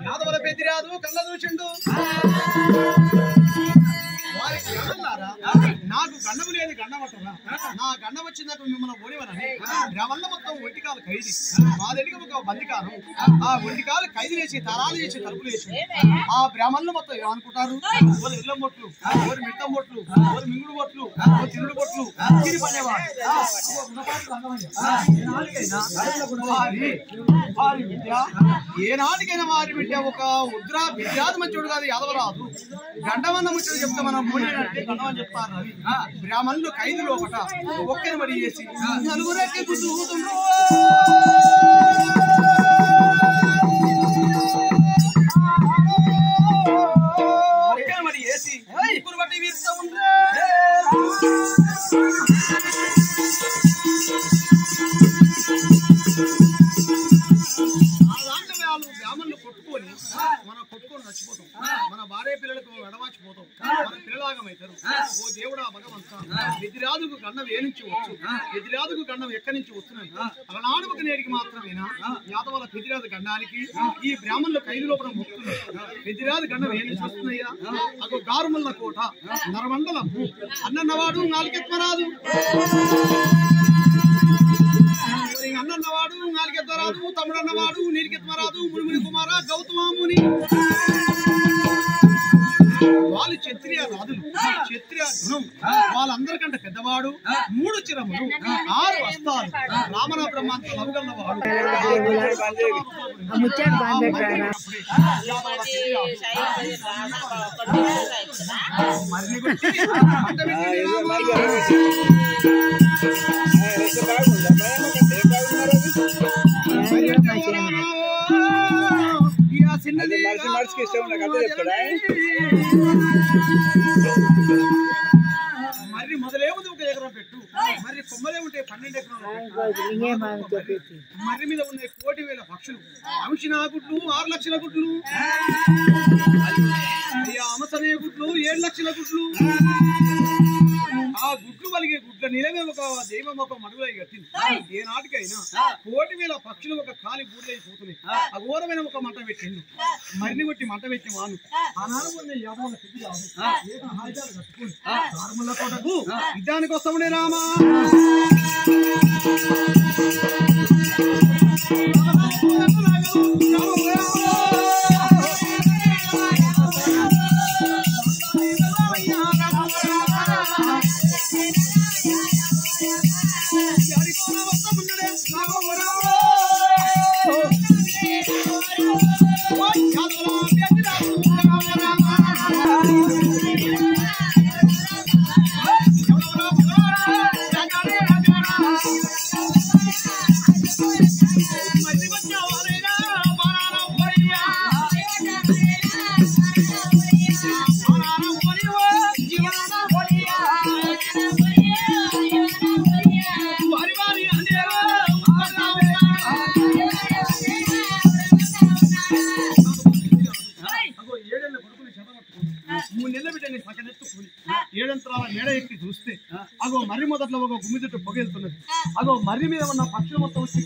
యాదవల పెద్దిరాదు కళ్ళ చూసిండు వారికి ఏమన్నారా నాకు గండము లేదు గండమట్టరా నా గండం వచ్చిందట మిమ్మల్ని ఓడివనని గ్రామల్ల మొత్తం ఒంటికాలు ఖైదీ మా దగ్గర ఒక బందికారం ఆ ఒంటికాలు ఖైదీ వేసి తరాలు చేసి తలుపులు వేసి ఆ బ్రాహ్మణులు మొత్తం ఏమనుకుంటారు ఓరు ఇళ్ళం బొట్లు ఓరు మిట్టం బొట్లు ఓరు మింగుడు బొట్లు ఓరు తిరుడు బొట్లు తిరిగి పడేవాడు వారి విద్య ఏనాటికైనా వారి విద్య ఒక ఉద్రా విద్యాది మంచోడు కాదు యాదవరాదు గండవన్న ముచ్చడు చెప్తే మనం మూడేనంటే గండవని చెప్తారు రవి బ్రాహ్మణులు ఖైదులు ఒకట ఒక్కరి మరి చేసి నలుగురెక్కి గుర్తుకుంటుండ్రు ఒక్కరి మరి చేసి ముగ్గురు బట్టి వీరుస్తూ ఉండ్రే బ్రాహ్మణులు కొట్టుకొని మనం కొట్టుకొని చచ్చిపోతాం మన భార్య పిల్లలకు ఎడవాచిపోతాం మన పిల్లలాగమవుతారు ఓ దేవుడా భగవంతా ఎదిరాదుకు గండం ఏ నుంచి వచ్చు ఎదిరాదుకు గండం ఎక్కడి నుంచి వస్తున్నాయి అలనాడు ఒక నేటికి మాత్రమేనా యాదవల పెదిరాదు గండానికి ఈ బ్రాహ్మణులు ఖైదు లోపల మొక్కుతున్నారు పెదిరాదు గండం ఏ నుంచి వస్తున్నాయా అగో గారుమల్ల కోట నరమండలం అన్నన్నవాడు నాలుగెత్వరాదు అన్నన్నవాడు నాలుగెత్తరాదు తమ్ముడన్నవాడు నీరికెత్తరాదు మునిముని కుమార గౌతమాముని వాళ్ళు క్షత్రియ రాజులు క్షత్రియ గుణం వాళ్ళందరికంటే పెద్దవాడు 3 చిరములు 6 వస్తాలు రామణ బ్రహ్మాంత లవగల్లవాడు మరి మొదలేముంది ఒక ఎకరం పెట్టు మరి కొమ్మలే ఉంటే 12 ఎకరాలు మరి మీద ఉన్న 1,00,000 పక్షులు అంశిన గుడ్లు 6 లక్షల గుడ్లు అమసనే గుడ్లు 7 లక్షల గుడ్లు ఆ గుడ్లు వలిగే గుడ్ల నిలవే ఒక దైవం ఒక మడుగులై కట్టింది ఏ నాటికైనా 1,00,000 పక్షులు ఒక ఖాళీ బూడ్లైపోతున్నాయి అఘోరమైన ఒక మంట పెట్టింది మరిని కొట్టి మంట పెట్టి వాను ఆనాడు యాదవుల స్థితి కాదు హాయిదాలు కట్టుకుని నార్మల్ల కోటకు యుద్ధానికి వస్తామునే రామా మేడ ఎక్కి చూస్తే అగో మర్రి మొదట్లో ఒక గుమ్మి చుట్టూ పొగెళ్తున్నది అగో మర్రి మీద ఉన్న పక్షుల మొత్తం వచ్చి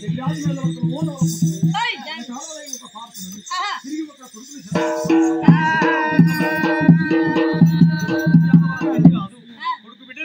తిరిగి ఒక కొడుకుని కొడుకు బిడ్డ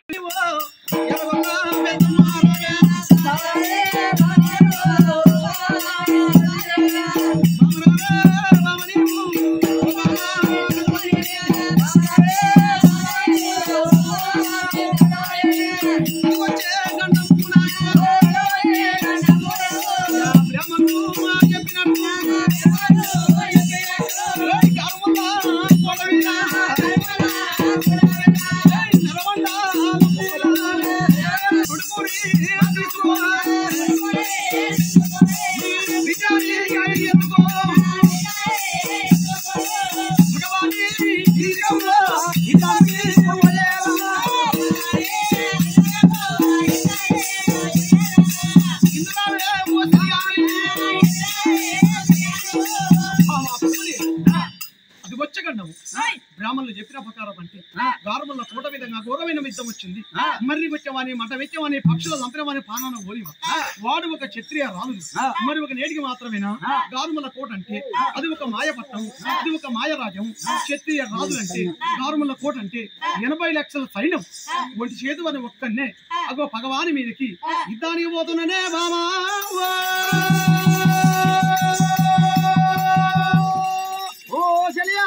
చెప్పినట్టు భూఖండము బ్రాహ్మణులు చెప్పిన ప్రకారం అంటే గారుమల్ల కోట విధంగా ఘోరమైన యుద్ధం వచ్చింది. మర్రి వచ్చామని మట వెచ్చమని పక్షుల చంపినమని పానాన ఓరివ వాడు ఒక క్షత్రియ రాజు. మరి ఒక నేటికి మాత్రమేనా గారుమల్ల కోట అంటే అది ఒక మాయపట్నం, అది ఒక మాయరాజ్యం. క్షత్రియ రాజులు అంటే గారుమల్ల కోట అంటే 80 లక్షల సైన్యం ఒంటి చేతు అని ఒక్కనే అగో భగవాని మీదకి యుద్ధానికి పోతున్ననే బామా. ఓ చెలియా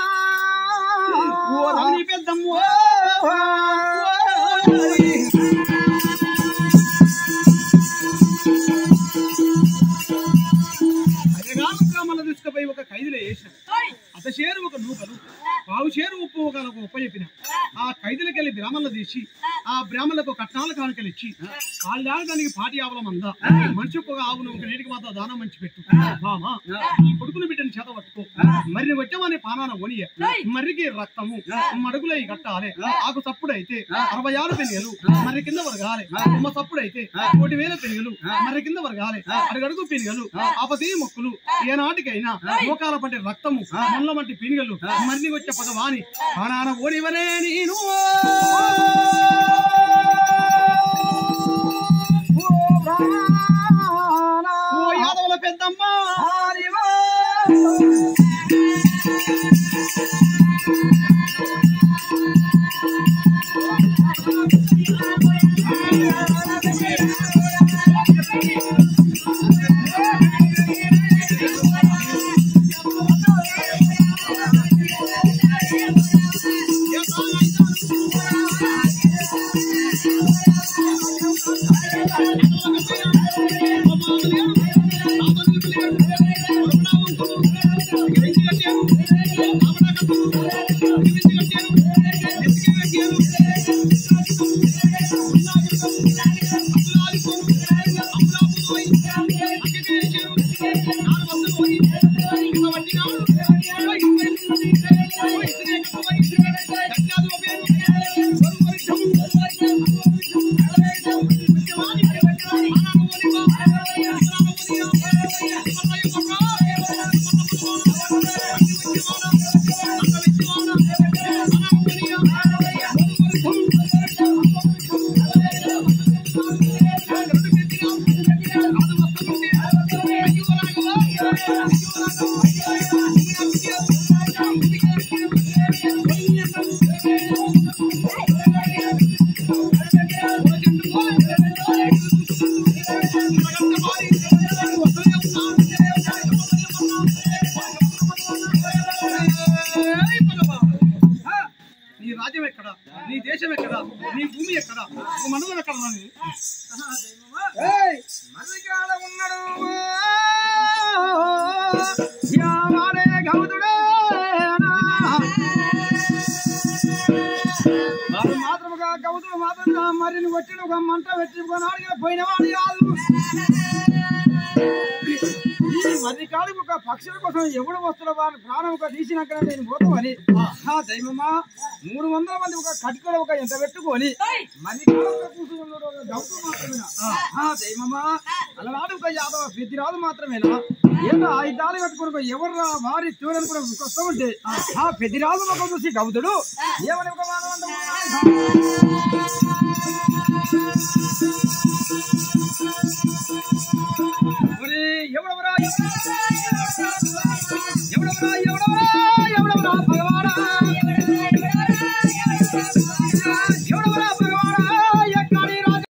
ఓ రమణి పెద్దమ్మ గ్రామాల తీసుకుపోయి ఒక ఖైదులో వేసిన అత షేరు ఒక నూకలు పావు షేరు ఉప్పు ఒక ఉప్ప చెప్పిన ఆ ఖైదులకి వెళ్ళి బ్రాహ్మణులు తీసి ఆ బ్రాహ్మణులకు కట్నాల కానుకలు ఇచ్చి వాళ్ళ దానికి పాటి ఆవలం అందా మనిషికి ఒక ఆవును ఒక నేటికి మాత్రం దానం మంచి పెట్టు బామా ఈ కొడుకును బిడ్డని చేత పట్టుకో మర్రి వచ్చామని పానాన ఒనియ మర్రికి రక్తము మడుగులై కట్టాలి ఆకు తప్పుడైతే 66 పెనుగలు మర్రి కింద వరగాలి ఉమ్మ తప్పుడైతే 1,000 పెనుగలు మర్రి కింద వరగాలి అడుగడుగు పెనుగలు ఆపతి మొక్కులు ఏనాటికైనా మోకాల పట్టి రక్తము ముళ్ళ వంటి పెనుగలు మర్రి వచ్చే పగవాని పానాన ఓడివనే నేను యాదవుల పెద్దమ్మ నీ రాజ్యం ఎక్కడ, నీ దేశం ఎక్కడ, నీ భూమి ఎక్కడ, మనుగడ ఎక్కడ ఉన్నాడు గౌతుడే మాత్రముగా గౌతుడు మాత్రం మరిని వచ్చి ఒక మంట పెట్టుకున్నాడు పోయినవాడు కాదు. మర్రి కాడు ఒక పక్షుల కోసం ఎవడు వస్తున్న వారి ప్రాణం ఒక తీసినాక నేను పోతామని దైవమా 300 మంది ఒక కట్టుకడ ఒక ఎంత పెట్టుకొని మర్రి కాడు కూర్చున్నాడు గౌతు మాత్రమేనా దైవమా అలనాడు ఒక యాదవ పెద్దిరాదు మాత్రమేనా ఏదో ఆయుధాలు కట్టుకుని ఎవరు వారి చూడని కూడా వస్తూ ఉంటే ఆ పెద్దిరాజు ముఖం చూసి గౌతుడు ఏమని ఒక మాట